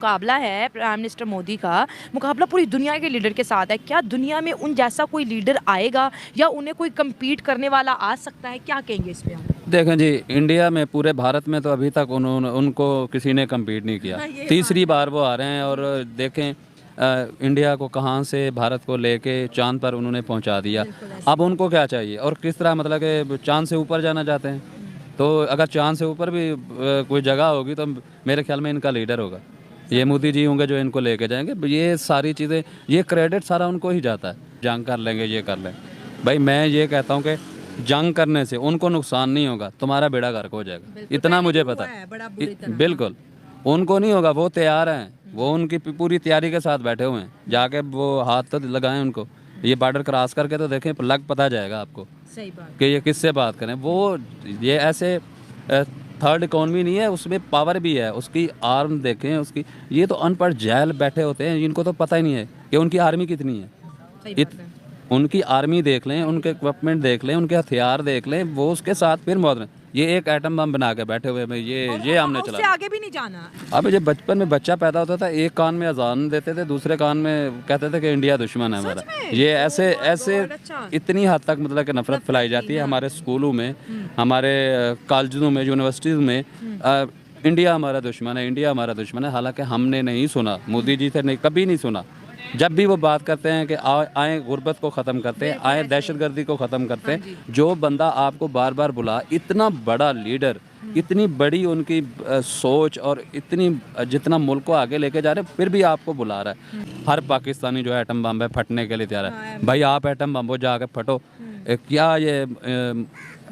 मुकाबला है prime minister Modi का, मुकाबला पूरी दुनिया के लीडर के साथ है। क्या दुनिया में उन जैसा कोई लीडर आएगा या उन्हें कोई कम्पीट करने वाला आ सकता है? क्या कहेंगे इस पे आप? देखें जी, इंडिया में पूरे भारत में तो अभी तक उनको किसी ने कम्पीट नहीं किया। हाँ, ये तीसरी बार वो आ रहे हैं और देखें इंडिया को कहाँ से भारत को लेके चांद पर उन्होंने पहुंचा दिया। अब उनको क्या चाहिए और किस तरह, मतलब कि चांद से ऊपर जाना चाहते हैं। तो अगर चांद से ऊपर भी कोई जगह होगी तो मेरे ख्याल में इनका लीडर होगा, ये मोदी जी होंगे जो इनको लेके जाएंगे। ये सारी चीज़ें, ये क्रेडिट सारा उनको ही जाता है। जंग कर लेंगे, ये कर लें। भाई मैं ये कहता हूँ कि जंग करने से उनको नुकसान नहीं होगा, तुम्हारा बेड़ा गर्क हो जाएगा, इतना मुझे पता है। बिल्कुल उनको नहीं होगा, वो तैयार हैं, वो उनकी पूरी तैयारी के साथ बैठे हुए हैं। जाके वो हाथ तो लगाएं उनको, ये बॉर्डर क्रॉस करके तो देखें, लग पता जाएगा आपको सही बात कि ये किससे बात करें। वो ये ऐसे थर्ड इकॉनमी नहीं है, उसमें पावर भी है, उसकी आर्म देखें उसकी। ये तो अनपढ़ जैल बैठे होते हैं, इनको तो पता ही नहीं है कि उनकी आर्मी कितनी है। उनकी आर्मी देख लें, उनके इक्विपमेंट देख लें, उनके हथियार देख लें, वो उसके साथ फिर मौत। ये एक एटम बम बना के बैठे हुए में ये हमने चला। उससे आगे भी नहीं जाना। अब जब बचपन में बच्चा पैदा होता था, एक कान में अजान देते थे, दूसरे कान में कहते थे कि इंडिया दुश्मन है हमारा। ये ऐसे ऐसे इतनी हद तक मतलब कि नफरत फैलाई जाती है हमारे स्कूलों में, हमारे कॉलेजों में, यूनिवर्सिटीज़ में। इंडिया हमारा दुश्मन है, इंडिया हमारा दुश्मन है। हालांकि हमने नहीं सुना, मोदी जी से नहीं, कभी नहीं सुना। जब भी वो बात करते हैं कि आए गुर्बत को ख़त्म करते हैं, आए दहशतगर्दी को ख़त्म करते हैं, जो बंदा आपको बार बार बुला, इतना बड़ा लीडर, इतनी बड़ी उनकी सोच और इतनी जितना मुल्क को आगे लेके जा रहे हैं, फिर भी आपको बुला रहा है। हर पाकिस्तानी जो है एटम बम है फटने के लिए तैयार है। भाई आप एटम बम हो, जाके फटो। क्या ये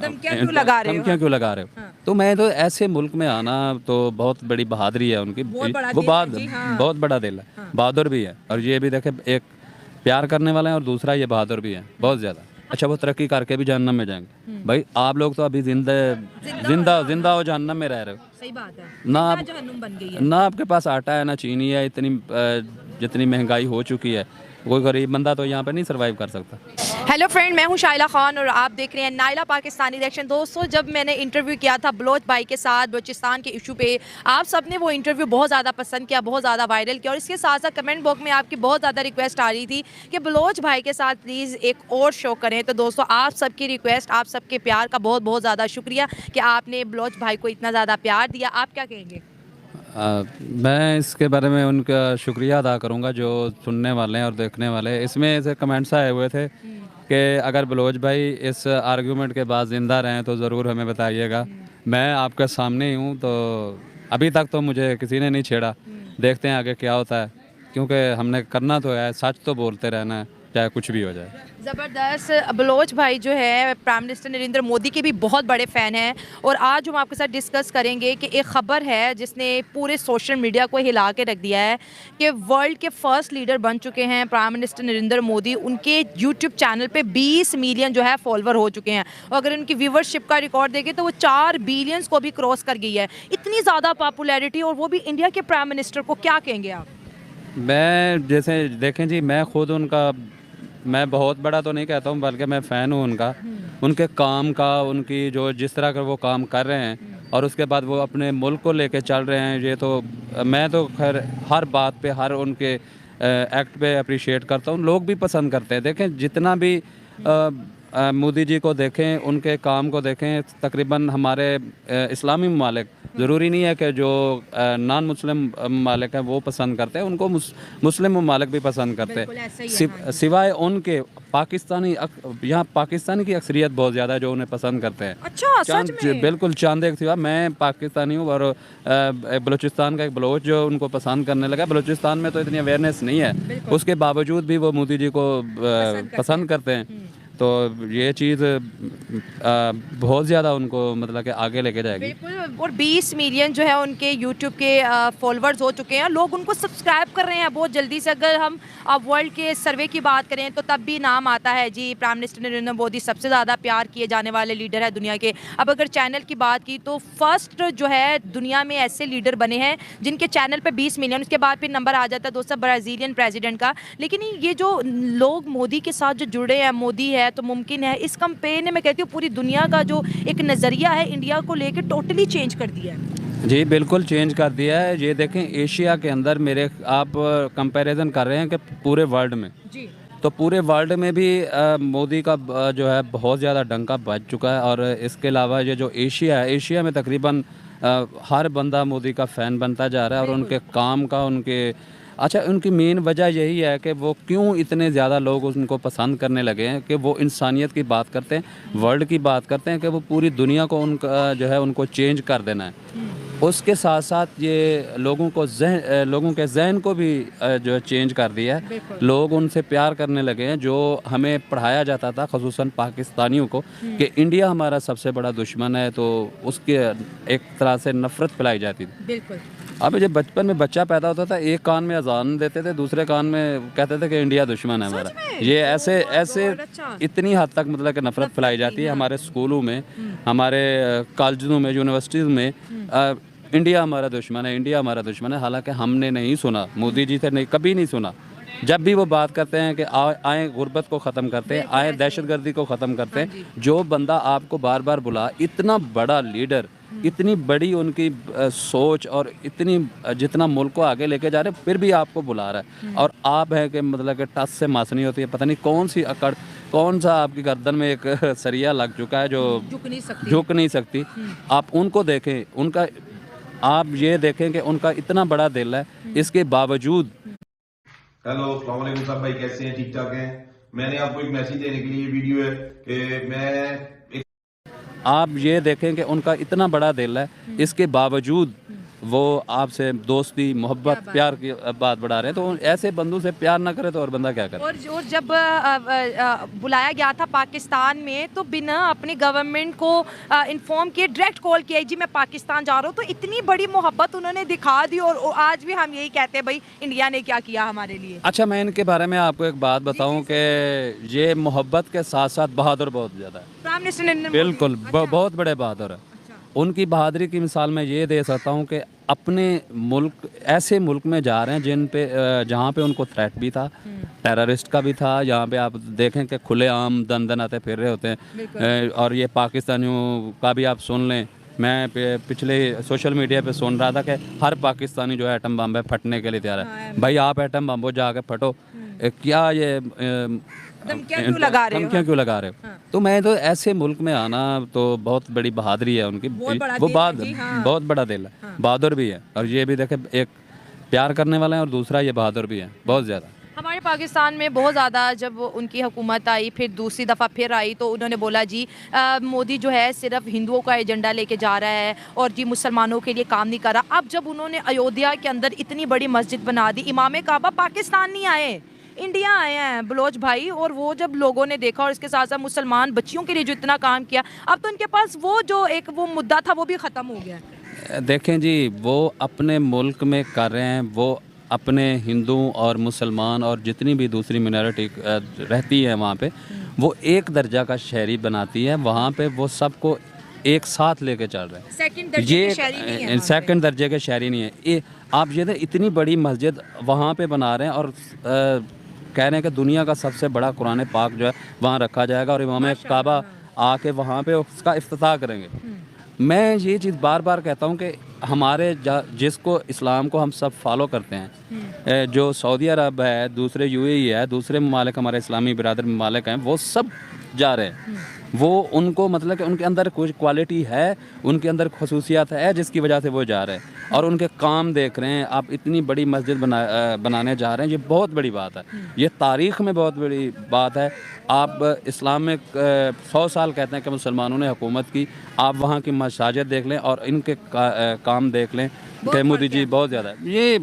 धमकियां क्यों लगा रहे हो? धमकियां क्यों लगा रहे हो? तो मैं तो ऐसे मुल्क में आना तो बहुत बड़ी बहादुरी है उनकी। वो बहुत बड़ा दिल है, बहादुर भी है। और ये भी देखे, एक प्यार करने वाले हैं और दूसरा ये बहादुर भी है बहुत ज़्यादा। अच्छा, वो तरक्की करके भी जहन्नम में जाएंगे। भाई आप लोग तो अभी जिंदा हो जहन्नम में रह रहे हो। सही बात है। ना जहन्नुम बन गई है। ना आपके पास आटा है, ना चीनी है। इतनी जितनी महंगाई हो चुकी है, कोई गरीब बंदा तो यहाँ पे नहीं सर्वाइव कर सकता। हेलो फ्रेंड, मैं हूं शाइला खान और आप देख रहे हैं नायला पाकिस्तानी रिएक्शन। दोस्तों, जब मैंने इंटरव्यू किया था बलोच भाई के साथ बलूचिस्तान के इशू पे, आप सबने वो इंटरव्यू बहुत ज़्यादा पसंद किया, बहुत ज़्यादा वायरल किया। और इसके साथ साथ कमेंट बॉक्स में आपकी बहुत ज़्यादा रिक्वेस्ट आ रही थी कि बलोच भाई के साथ प्लीज़ एक और शो करें। तो दोस्तों, आप सबकी रिक्वेस्ट, आप सबके प्यार का बहुत बहुत ज़्यादा शुक्रिया कि आपने बलोच भाई को इतना ज़्यादा प्यार दिया। आप क्या कहेंगे? मैं इसके बारे में उनका शुक्रिया अदा करूंगा जो सुनने वाले हैं और देखने वाले हैं। इसमें ऐसे कमेंट्स आए हुए थे कि अगर बलोच भाई इस आर्गूमेंट के बाद ज़िंदा रहें तो ज़रूर हमें बताइएगा। मैं आपके सामने ही हूँ, तो अभी तक तो मुझे किसी ने नहीं छेड़ा। देखते हैं आगे क्या होता है, क्योंकि हमने करना तो है, सच तो बोलते रहना है, चाहे कुछ भी हो जाए। ज़बरदस्त। बलोच भाई जो है प्राइम मिनिस्टर नरेंद्र मोदी के भी बहुत बड़े फ़ैन हैं। और आज हम आपके साथ डिस्कस करेंगे कि एक ख़बर है जिसने पूरे सोशल मीडिया को हिला के रख दिया है कि वर्ल्ड के फर्स्ट लीडर बन चुके हैं प्राइम मिनिस्टर नरेंद्र मोदी। उनके यूट्यूब चैनल पे 20 मिलियन जो है फॉलोवर हो चुके हैं। और अगर उनकी व्यूवरशिप का रिकॉर्ड देखें तो वो 4 बिलियंस को भी क्रॉस कर गई है। इतनी ज़्यादा पॉपुलैरिटी, और वो भी इंडिया के प्राइम मिनिस्टर को। क्या कहेंगे आप? मैं जैसे देखें जी, मैं खुद उनका, मैं बहुत बड़ा तो नहीं कहता हूँ, बल्कि मैं फ़ैन हूँ उनका, उनके काम का, उनकी जो जिस तरह का वो काम कर रहे हैं और उसके बाद वो अपने मुल्क को लेके चल रहे हैं। ये तो मैं तो खैर हर बात पे, हर उनके एक्ट पे अप्रिशिएट करता हूँ। लोग भी पसंद करते हैं। देखें, जितना भी मोदी जी को देखें, उनके काम को देखें, तकरीबन हमारे इस्लामी ममालिक, ज़रूरी नहीं है कि जो नॉन मुस्लिम ममालिक हैं वो पसंद करते हैं, उनको मुस्लिम ममालिक भी पसंद करते हैं। सिवाय उनके पाकिस्तानी, यहाँ पाकिस्तानी की अक्सरियत बहुत ज़्यादा है जो उन्हें पसंद करते हैं। अच्छा, सच में? बिल्कुल, चांद एक सिवा। मैं पाकिस्तानी हूँ और बलूचिस्तान का एक बलोच जो उनको पसंद करने लगा। बलूचिस्तान में तो इतनी अवेयरनेस नहीं है, उसके बावजूद भी वो मोदी जी को पसंद करते हैं। तो ये चीज़ बहुत ज़्यादा उनको मतलब कि आगे लेके जाएगी। बिल्कुल। और 20 मिलियन जो है उनके यूट्यूब के फॉलोअर्स हो चुके हैं। लोग उनको सब्सक्राइब कर रहे हैं बहुत जल्दी से। अगर हम वर्ल्ड के सर्वे की बात करें तो तब भी नाम आता है जी, प्राइम मिनिस्टर नरेंद्र मोदी सबसे ज़्यादा प्यार किए जाने वाले लीडर है दुनिया के। अब अगर चैनल की बात की तो फर्स्ट जो है दुनिया में ऐसे लीडर बने हैं जिनके चैनल पे 20 मिलियन, उसके बाद फिर नंबर आ जाता है दोस्तों ब्राज़ीलियन प्रेसिडेंट का। लेकिन ये जो लोग मोदी के साथ जो जुड़े हैं, मोदी है तो मुमकिन है, इस कंपेन ने मैं कहती हूँ पूरी दुनिया का जो एक नज़रिया है इंडिया को लेकर टोटली चेंज कर दिया है। जी बिल्कुल चेंज कर दिया है। ये देखें एशिया के अंदर मेरे आप कंपैरिजन कर रहे हैं कि पूरे वर्ल्ड में, जी तो पूरे वर्ल्ड में भी मोदी का जो है बहुत ज़्यादा डंका बज चुका है। और इसके अलावा ये जो एशिया है, एशिया में तकरीबन हर बंदा मोदी का फ़ैन बनता जा रहा है। और उनके काम का उनके अच्छा उनकी मेन वजह यही है कि वो क्यों इतने ज़्यादा लोग उनको पसंद करने लगे हैं कि वो इंसानियत की बात करते हैं, वर्ल्ड की बात करते हैं कि वो पूरी दुनिया को उनका जो है उनको चेंज कर देना है। उसके साथ साथ ये लोगों के जहन को भी जो है चेंज कर दिया है। लोग उनसे प्यार करने लगे हैं। जो हमें पढ़ाया जाता था ख़ुसूसन पाकिस्तानियों को कि इंडिया हमारा सबसे बड़ा दुश्मन है, तो उसके एक तरह से नफ़रत फैलाई जाती थी। बिल्कुल। अब जब बचपन में बच्चा पैदा होता था, एक कान में अजान देते थे, दूसरे कान में कहते थे कि इंडिया दुश्मन है हमारा। ये ऐसे ऐसे इतनी हद तक मतलब कि नफ़रत फैलाई जाती है हमारे स्कूलों में, हमारे कॉलेजों में, यूनिवर्सिटीज़ में। इंडिया हमारा दुश्मन है, इंडिया हमारा दुश्मन है। हालांकि हमने नहीं सुना, मोदी जी से नहीं, कभी नहीं सुना। जब भी वो बात करते हैं कि आए गुर्बत को ख़त्म करते हैं, आए दहशतगर्दी को ख़त्म करते हैं। जो बंदा आपको बार बार बुला, इतना बड़ा लीडर, इतनी बड़ी उनकी सोच और इतनी जितना मुल्क को आगे लेके जा रहे हैं, फिर भी आपको बुला रहा है। और आप हैं कि मतलब कि टस से मास नहीं होती है, पता नहीं कौन सी अकड़, कौन सा आपकी गर्दन में एक सरिया लग चुका है जो झुक नहीं सकती। आप उनको देखें, उनका आप ये देखें कि उनका इतना बड़ा दिल है, इसके बावजूद। हेलो अस्सलाम वालेकुम साहब भाई, कैसे हैं? ठीक ठाक हैं? मैंने आपको एक मैसेज देने के लिए वीडियो है कि मैं आप ये देखें कि उनका इतना बड़ा दिल है, इसके बावजूद वो आपसे दोस्ती, मोहब्बत, प्यार की बात बढ़ा रहे हैं। तो ऐसे बंदों से प्यार ना करे तो और बंदा क्या करे। और जब बुलाया गया था पाकिस्तान में, तो बिना अपनी गवर्नमेंट को इन्फॉर्म किए डायरेक्ट कॉल किया, जी मैं पाकिस्तान जा रहा हूँ। तो इतनी बड़ी मोहब्बत उन्होंने दिखा दी। और आज भी हम यही कहते हैं भाई इंडिया ने क्या किया हमारे लिए। अच्छा, मैं इनके बारे में आपको एक बात बताऊं कि ये मोहब्बत के साथ साथ बहादुर बहुत ज़्यादा है। Prime minister Narendra Modi. बिल्कुल बहुत बड़े बहादुर है। उनकी बहादुरी की मिसाल मैं ये दे सकता हूँ कि अपने मुल्क, ऐसे मुल्क में जा रहे हैं जहाँ पे उनको थ्रेट भी था, टेररिस्ट का भी था। यहाँ पे आप देखें कि खुलेआम दन दन आते फिर रहे होते हैं। और ये पाकिस्तानियों का भी आप सुन लें, मैं पिछले सोशल मीडिया पे सुन रहा था कि हर पाकिस्तानी जो है एटम बम है फटने के लिए तैयार है। भाई आप एटम बम को जाके फटो, क्या ये धमकियाँ क्यों लगा रहे हो? धमकियाँ क्यों लगा रहे हो? तो मैं तो ऐसे मुल्क में आना तो बहुत बड़ी बहादुरी है उनकी। वो बहुत बड़ा दिल है, बहादुर भी है। और ये भी देखे, एक प्यार करने वाला है और दूसरा ये बहादुर भी है बहुत ज़्यादा। हमारे पाकिस्तान में बहुत ज़्यादा जब उनकी हुकूमत आई, फिर दूसरी दफ़ा फिर आई, तो उन्होंने बोला जी मोदी जो है सिर्फ हिंदुओं का एजेंडा लेके जा रहा है और जी मुसलमानों के लिए काम नहीं कर रहा। अब जब उन्होंने अयोध्या के अंदर इतनी बड़ी मस्जिद बना दी, इमाम काबा पाकिस्तान नहीं आए, इंडिया आए हैं बलोच भाई। और वो जब लोगों ने देखा, और इसके साथ साथ मुसलमान बच्चियों के लिए जो इतना काम किया, अब तो उनके पास वो जो एक वो मुद्दा था वो भी ख़त्म हो गया। देखें जी, वो अपने मुल्क में कर रहे हैं, वो अपने हिंदू और मुसलमान और जितनी भी दूसरी मिनॉरिटी रहती है वहाँ पे, वो एक दर्जा का शहरी बनाती है। वहाँ पे वो सबको एक साथ लेके चल रहे हैं। सेकंड दर्जे के शहरी नहीं है, सेकंड दर्जे के शहरी नहीं है। आप ये इतनी बड़ी मस्जिद वहाँ पे बना रहे हैं और कह रहे हैं कि दुनिया का सबसे बड़ा कुरान पाक जो है वहाँ रखा जाएगा और इमाम काबा आके वहाँ पे उसका इफ्तिताह करेंगे। मैं ये चीज़ बार बार कहता हूँ कि हमारे जिसको इस्लाम को हम सब फॉलो करते हैं, जो सऊदी अरब है, दूसरे यूएई है, दूसरे ममालिक हमारे इस्लामी बिरादर ममालिक हैं, वो सब जा रहे हैं। वो उनको मतलब कि उनके अंदर कुछ क्वालिटी है, उनके अंदर खसूसियात है जिसकी वजह से वो जा रहे हैं और उनके काम देख रहे हैं। आप इतनी बड़ी मस्जिद बनाने जा रहे हैं, ये बहुत बड़ी बात है, ये तारीख़ में बहुत बड़ी बात है। आप इस्लाम में 100 साल कहते हैं कि मुसलमानों ने हुकूमत की, आप वहाँ की मसाजिद देख लें और इनके काम देख लें कि मोदी जी बहुत ज़्यादा ये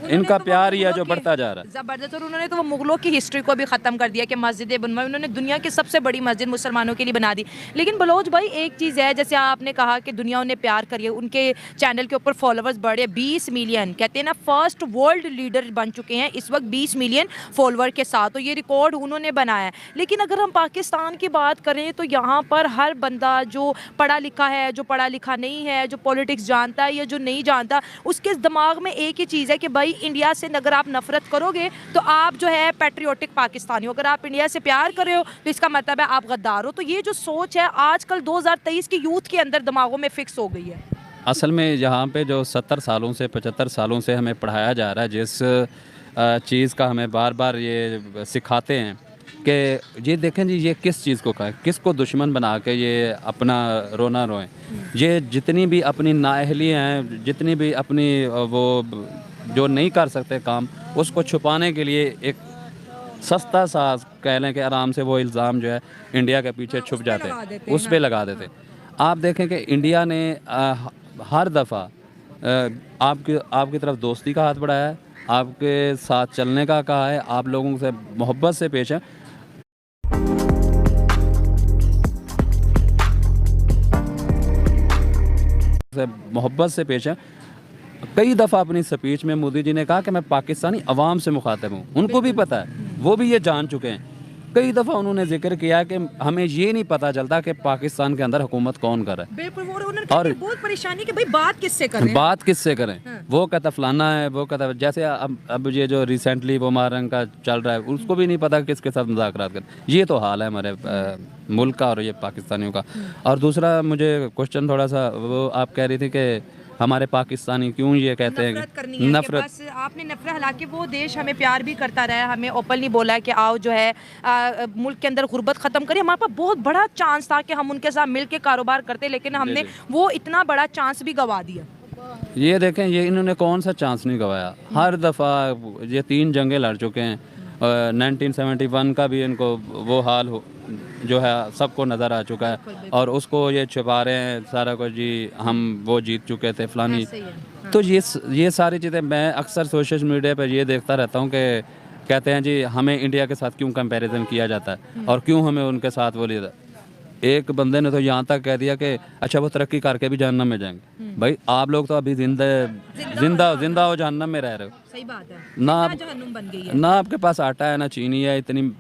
इनका प्यार ही है जो बढ़ता जा रहा है। ज़बरदस्त। और उन्होंने तो वो मुगलों की हिस्ट्री को भी ख़त्म कर दिया कि मस्जिदें बनवाई। उन्होंने दुनिया की सबसे बड़ी मस्जिद मुसलमानों के लिए बना दी। लेकिन बलोच भाई एक चीज़ है, जैसे आपने कहा कि दुनिया उन्हें प्यार करिए, उनके चैनल के ऊपर फॉलोवर्स बढ़े 20 मिलियन, कहते हैं ना फर्स्ट वर्ल्ड लीडर बन चुके हैं इस वक्त 20 मिलियन फॉलोवर के साथ। तो ये रिकॉर्ड उन्होंने बनाया है। लेकिन अगर हम पाकिस्तान की बात करें तो यहाँ पर हर बंदा जो पढ़ा लिखा है, जो पढ़ा लिखा नहीं है, जो पॉलिटिक्स जानता है या जो नहीं जानता, उसके दिमाग में एक ही चीज़ है कि भाई इंडिया से अगर आप नफरत करोगे तो आप जो है पैट्रियोटिक पाकिस्तानी हो, अगर आप इंडिया से प्यार कर रहे हो तो इसका मतलब है आप गद्दार हो। तो ये जो सोच है आजकल 2023 की यूथ के अंदर दिमागों में फिक्स हो गई है। असल में यहाँ पे जो 70 सालों से 75 सालों से हमें पढ़ाया जा रहा है, जिस चीज़ का हमें बार बार ये सिखाते हैं कि ये देखें जी, ये किस चीज़ को कहा, किसको दुश्मन बना के ये अपना रोना रोएं। ये जितनी भी अपनी नाअहली हैं, जितनी भी अपनी वो जो नहीं कर सकते काम, उसको छुपाने के लिए एक सस्ता सा कह लें कि आराम से वो इल्ज़ाम जो है इंडिया के पीछे छुप जाते हैं, उस पे लगा देते हैं। आप देखें कि इंडिया ने हर दफ़ा आपकी तरफ दोस्ती का हाथ बढ़ाया है, आपके साथ चलने का कहा है, आप लोगों से मोहब्बत से पेश है। मोहब्बत से पेश है। कई दफ़ा अपनी स्पीच में मोदी जी ने कहा कि मैं पाकिस्तानी अवाम से मुखातिब हूँ। उनको भी पता है, वो भी ये जान चुके हैं। कई दफ़ा उन्होंने जिक्र किया कि हमें ये नहीं पता चलता कि पाकिस्तान के अंदर हुकूमत कौन कर रहा है। बिल्कुल, वो उन्होंने कहा कि बहुत परेशानी कि भाई बात किससे करें, बात किससे करें। वो कहता फलाना है, वो कहता जैसे अब ये जो रिसेंटली वो मारंग का चल रहा है, उसको भी नहीं पता किसके साथ मुज़ाकरात करें। ये तो हाल है हमारे मुल्क का और ये पाकिस्तानियों का। और दूसरा मुझे क्वेश्चन थोड़ा सा, वो आप कह रही थी कि हमारे पाकिस्तानी क्यों ये कहते हैं नफरत, बस आपने नफरत, हालांकि वो देश हमें प्यार भी करता रहा है, हमें ओपनली बोला है कि आओ जो है मुल्क के अंदर गुर्बत ख़त्म करिए। हमारे पास बहुत बड़ा चांस था कि हम उनके साथ मिल के कारोबार करते, लेकिन हमने वो इतना बड़ा चांस भी गंवा दिया। ये देखें, ये इन्होंने कौन सा चांस नहीं गंवाया। हर दफ़ा ये 3 जंगें लड़ चुके हैं। 1971 का भी इनको वो हाल जो है सबको नज़र आ चुका है, और उसको ये छुपा रहे हैं सारा कुछ, जी हम वो जीत चुके थे फलानी। तो ये सारी चीज़ें मैं अक्सर सोशल मीडिया पर ये देखता रहता हूँ कि कहते हैं जी हमें इंडिया के साथ क्यों कंपैरिजन किया जाता है और क्यों हमें उनके साथ वो लिया। एक बंदे ने तो यहाँ तक कह दिया कि अच्छा वो तरक्की करके भी जहन्नम में जाएंगे। भाई आप लोग तो अभी जिंदा हो जहन्नम में रह रहे हो। सही बात है, ना जहन्नुम बन गई है। ना आपके पास आटा है, ना चीनी है। इतनी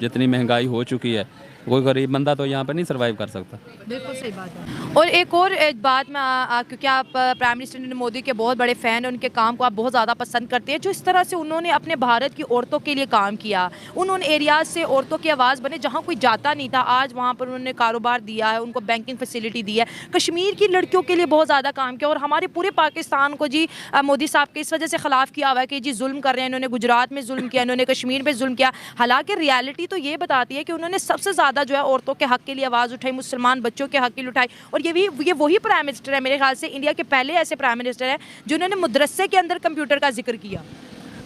जितनी महंगाई हो चुकी है, कोई गरीब बंदा तो यहाँ पे नहीं सरवाइव कर सकता। बिल्कुल सही बात है। और एक और बात में क्योंकि आप प्राइम मिनिस्टर नरेंद्र मोदी के बहुत बड़े फ़ैन हैं, उनके काम को आप बहुत ज़्यादा पसंद करते हैं, जो इस तरह से उन्होंने अपने भारत की औरतों के लिए काम किया, उन्होंने एरियाज से औरतों की आवाज़ बने जहाँ कोई जाता नहीं था, आज वहाँ पर उन्होंने कारोबार दिया है, उनको बैंकिंग फैसिलिटी दी है, कश्मीर की लड़कियों के लिए बहुत ज़्यादा काम किया। और हमारे पूरे पाकिस्तान को जी मोदी साहब के इस वजह से ख़िलाफ़ किया हुआ है कि जी जुल्म कर रहे हैं, इन्होंने गुजरात में जुल्म किया, इन्होंने कश्मीर में जुल्म किया। हालांकि रियलिटी तो ये बताती है कि उन्होंने सबसे ज़्यादा जो है औरतों के हक के लिए आवाज़ उठाई, मुसलमान बच्चों के हक के लिए उठाई। और ये वही प्राइम मिनिस्टर है, मेरे ख्याल से इंडिया के पहले ऐसे प्राइम मिनिस्टर हैं जिन्होंने मदरसे के अंदर कंप्यूटर का जिक्र किया।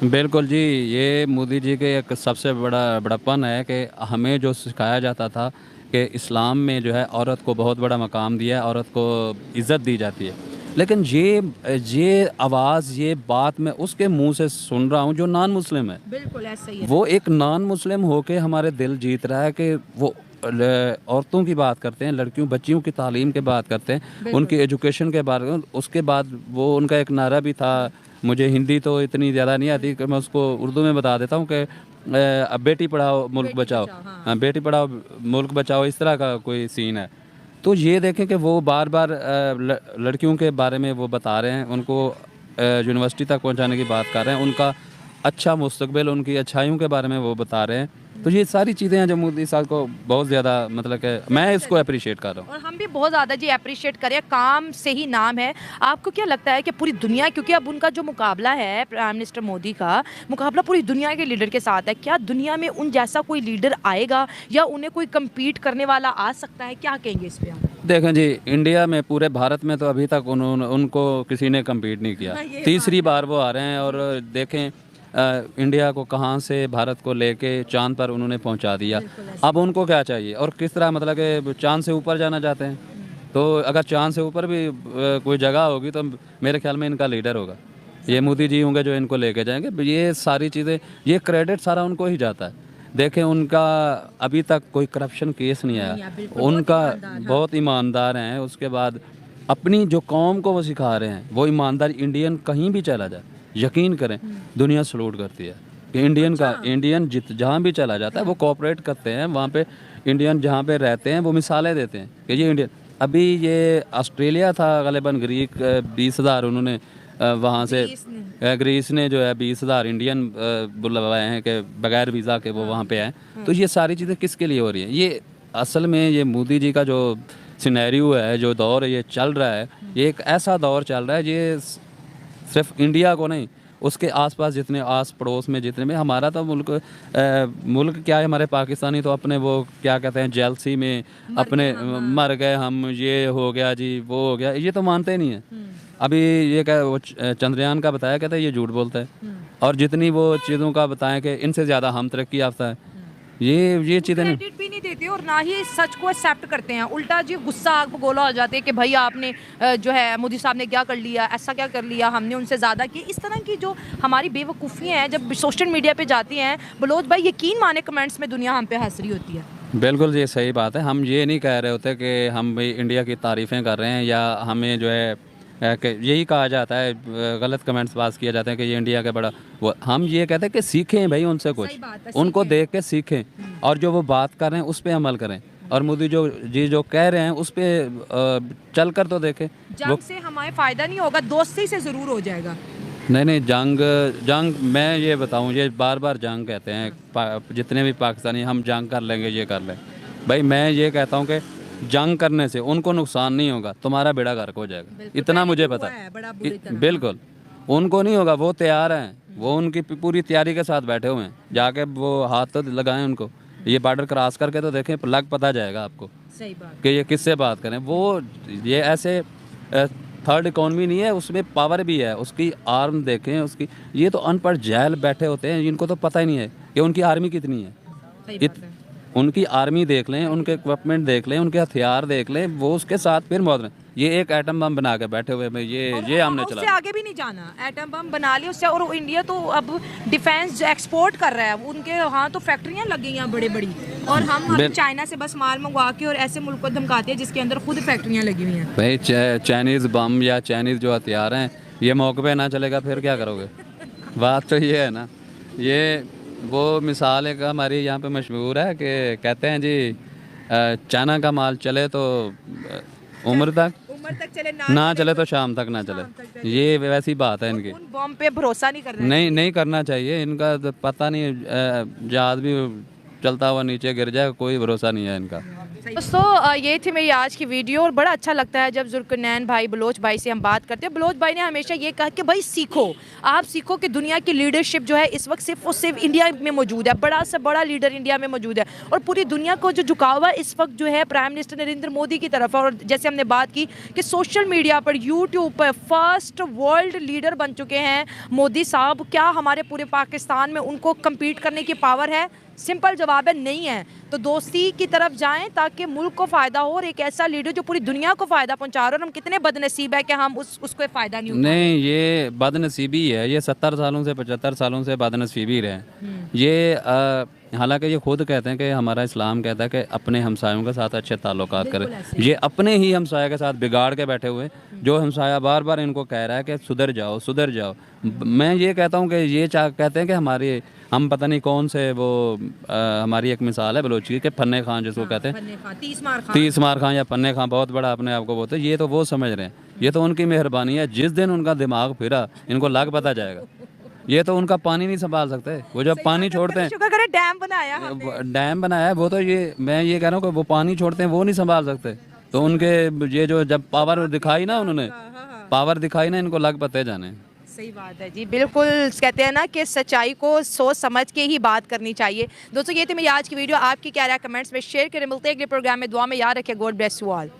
बिल्कुल जी, ये मोदी जी के एक सबसे बड़ापन है कि हमें जो सिखाया जाता था कि इस्लाम में जो है औरत को बहुत बड़ा मकाम दिया है, औरत को इज़्ज़त दी जाती है। लेकिन ये आवाज़, ये बात मैं उसके मुंह से सुन रहा हूँ जो नॉन मुस्लिम है। बिल्कुल ऐसा ही है। वो एक नॉन मुस्लिम होके हमारे दिल जीत रहा है कि वो औरतों की बात करते हैं, लड़कियों बच्चियों की तालीम की बात करते हैं, उनकी एजुकेशन के बारे में। उसके बाद वो उनका एक नारा भी था, मुझे हिंदी तो इतनी ज़्यादा नहीं आती कि मैं उसको उर्दू में बता देता हूँ कि बेटी पढ़ाओ मुल्क बचाओ, हाँ बेटी पढ़ाओ मुल्क बचाओ, इस तरह का कोई सीन है। तो ये देखें कि वो बार बार लड़कियों के बारे में वो बता रहे हैं, उनको यूनिवर्सिटी तक पहुँचाने की बात कर रहे हैं, उनका अच्छा मुस्तकबिल, उनकी अच्छाइयों के बारे में वो बता रहे हैं। तो ये सारी चीज़ें हैं जो मोदी साहब को बहुत ज़्यादा, मतलब कि मैं इसको अप्रिशिएट कर रहा हूँ। और हम भी बहुत ज़्यादा जी अप्रिशिएट करें, काम से ही नाम है। आपको क्या लगता है कि पूरी दुनिया, क्योंकि अब उनका जो मुकाबला है प्राइम मिनिस्टर मोदी का मुकाबला पूरी दुनिया के लीडर के साथ है, क्या दुनिया में उन जैसा कोई लीडर आएगा या उन्हें कोई कम्पीट करने वाला आ सकता है? क्या कहेंगे इस पर? देखें जी, इंडिया में, पूरे भारत में तो अभी तक उनको किसी ने कम्पीट नहीं किया। तीसरी बार वो आ रहे हैं। और देखें इंडिया को कहाँ से, भारत को लेके चांद पर उन्होंने पहुंचा दिया। अब उनको क्या चाहिए और किस तरह, मतलब कि चांद से ऊपर जाना चाहते हैं। तो अगर चांद से ऊपर भी कोई जगह होगी तो मेरे ख्याल में इनका लीडर होगा, ये मोदी जी होंगे जो इनको लेके जाएंगे। ये सारी चीज़ें, ये क्रेडिट सारा उनको ही जाता है। देखें उनका अभी तक कोई करप्शन केस नहीं आया, उनका बहुत ईमानदार हैं। उसके बाद अपनी जो कौम को वो सिखा रहे हैं, वो ईमानदार इंडियन कहीं भी चला जाए, यकीन करें दुनिया सलूट करती है कि इंडियन का, इंडियन जहाँ भी चला जाता है वो कोऑपरेट करते हैं। वहाँ पे इंडियन जहाँ पे रहते हैं वो मिसालें देते हैं कि ये इंडियन। अभी ये ऑस्ट्रेलिया था गलिबन, ग्रीक 20,000 उन्होंने वहाँ से, ग्रीस ने जो है 20,000 इंडियन बुलवाए हैं कि बगैर वीज़ा के वो वहाँ पे आए। तो ये सारी चीज़ें किसके लिए हो रही हैं? ये असल में ये मोदी जी का जो सिनेरियो है, जो दौर ये चल रहा है, ये एक ऐसा दौर चल रहा है, ये सिर्फ इंडिया को नहीं, उसके आसपास जितने आस पड़ोस में जितने में, हमारा तो मुल्क क्या है, हमारे पाकिस्तानी तो अपने वो क्या कहते हैं जेलसी में अपने मर गए हम, ये हो गया जी, वो हो गया, ये तो मानते नहीं है। अभी ये क्या वो चंद्रयान का बताया, कहता है ये झूठ बोलता है, और जितनी वो चीज़ों का बताएं कि इनसे ज़्यादा हम तरक्की याफ्ता है, ये चीज़ें नहीं, क्रेडिट भी नहीं देते और ना ही सच को एक्सेप्ट करते हैं, उल्टा जी गुस्सा आग बगोला हो जाते हैं कि भाई आपने जो है मोदी साहब ने क्या कर लिया, ऐसा क्या कर लिया, हमने उनसे ज़्यादा की। इस तरह की जो हमारी बेवकूफ़ियाँ हैं जब सोशल मीडिया पे जाती हैं, बलोच भाई यकीन माने कमेंट्स में दुनिया हम पे हंस रही होती है। बिल्कुल ये सही बात है। हम ये नहीं कह रहे होते कि हम भाई इंडिया की तारीफ़ें कर रहे हैं, या हमें जो है कि यही कहा जाता है, गलत कमेंट्स पास किया जाते हैं कि ये इंडिया का बड़ा वो, हम ये कहते हैं कि सीखें भाई उनसे कुछ, उनको देख के सीखें, और जो वो बात कर रहे हैं उस पर अमल करें, और मोदी जो कह रहे हैं उस पर चल कर तो देखें। जंग से हमारे फ़ायदा नहीं होगा, दोस्ती से ज़रूर हो जाएगा। नहीं जंग मैं ये बताऊं, ये बार बार जंग कहते हैं जितने भी पाकिस्तानी, हम जंग कर लेंगे, ये कर लें, भाई मैं ये कहता हूं कि जंग करने से उनको नुकसान नहीं होगा, तुम्हारा बेड़ा गर्क हो जाएगा, इतना मुझे पता है। बिल्कुल उनको नहीं होगा, वो तैयार हैं, वो उनकी पूरी तैयारी के साथ बैठे हुए हैं, जाके वो हाथ तो लगाएं उनको, ये बॉर्डर क्रॉस करके तो देखें, लग पता जाएगा आपको। सही बात कि ये किससे बात करें। वो ये ऐसे थर्ड इकॉनमी नहीं है, उसमें पावर भी है, उसकी आर्म देखें उसकी, ये तो अनपढ़ जैल बैठे होते हैं, इनको तो पता ही नहीं है कि उनकी आर्मी कितनी है। उनकी आर्मी देख लें, उनके इक्विपमेंट देख लें, उनके हथियार देख लें, वो उसके साथ फिर मौत, ये एक एटम बम बना के बैठे हुए में, ये हमने चला, उससे आगे भी नहीं जाना, एटम बम बना लिया उससे, और इंडिया तो अब डिफेंस एक्सपोर्ट कर रहा है, उनके यहाँ तो फैक्ट्रियाँ लग गई हैं बड़ी बड़ी, और हम चाइना से बस माल मंगवा के और ऐसे मुल्क को धमकाते हैं जिसके अंदर खुद फैक्ट्रियाँ लगी हुई हैं। भाई चाइनीज़ बम या चाइनीज़ जो हथियार हैं, ये मौके पे ना चलेगा फिर क्या करोगे। बात तो ये है ना, ये वो मिसाल एक हमारी यहाँ पे मशहूर है कि कहते हैं जी चाइना का माल चले तो उम्र तक चले, ना चले तो शाम तक ना चले, ये वैसी बात है इनकी। उन बम पे भरोसा नहीं करना, नहीं करना चाहिए, इनका तो पता नहीं, जहाज भी चलता हुआ नीचे गिर जाए, कोई भरोसा नहीं है इनका। दोस्तों ये थी मेरी आज की वीडियो, और बड़ा अच्छा लगता है जब जुल्करनैन भाई बलोच भाई से हम बात करते हैं। बलोच भाई ने हमेशा ये कहा कि भाई सीखो, आप सीखो कि दुनिया की लीडरशिप जो है इस वक्त सिर्फ और सिर्फ इंडिया में मौजूद है, बड़ा से बड़ा लीडर इंडिया में मौजूद है, और पूरी दुनिया को जो झुकाव है इस वक्त जो है प्राइम मिनिस्टर नरेंद्र मोदी की तरफ है। और जैसे हमने बात की कि सोशल मीडिया पर, यूट्यूब पर फर्स्ट वर्ल्ड लीडर बन चुके हैं मोदी साहब, क्या हमारे पूरे पाकिस्तान में उनको कम्पीट करने की पावर है? सिंपल जवाब है नहीं है। तो दोस्ती की तरफ जाएं ताकि मुल्क को फ़ायदा हो, और एक ऐसा लीडर जो पूरी दुनिया को फ़ायदा पहुंचा रहा है, और हम कितने बदनसीब है कि हम उसको फ़ायदा नहीं उठा। नहीं, ये बदनसीबी है, ये 70 सालों से 75 सालों से बदनसीबी रहे। ये हालांकि ये खुद कहते हैं कि हमारा इस्लाम कहता है कि अपने हमसायों के साथ अच्छे ताल्लुकात करें, ये अपने ही हमसाया के साथ बिगाड़ के बैठे हुए, जो हमसाया बार बार इनको कह रहा है कि सुधर जाओ सुधर जाओ। मैं ये कहता हूँ कि ये कहते हैं कि हम पता नहीं कौन से वो हमारी एक मिसाल है बलोची के फन्ने खान जिसको कहते हैं, 30 मार खान या फन्ने खान, बहुत बड़ा अपने आप को बोलते हैं। ये तो वो समझ रहे हैं, ये तो उनकी मेहरबानी है, जिस दिन उनका दिमाग फिरा इनको लग पता जाएगा। ये तो उनका पानी नहीं संभाल सकते, वो जब पानी छोड़ते हैं, डैम बनाया है वो, तो ये मैं ये कह रहा हूँ कि वो पानी छोड़ते हैं वो नहीं संभाल सकते, तो उनके ये जो जब पावर दिखाई ना, उन्होंने पावर दिखाई ना, इनको लग पते जाने। सही बात है जी, बिल्कुल कहते हैं ना कि सच्चाई को सोच समझ के ही बात करनी चाहिए। दोस्तों ये थी मेरी आज की वीडियो, आपकी क्या राय कमेंट्स में शेयर करें। मिलते हैं अगले प्रोग्राम में, दुआ में याद रखें। God bless you all.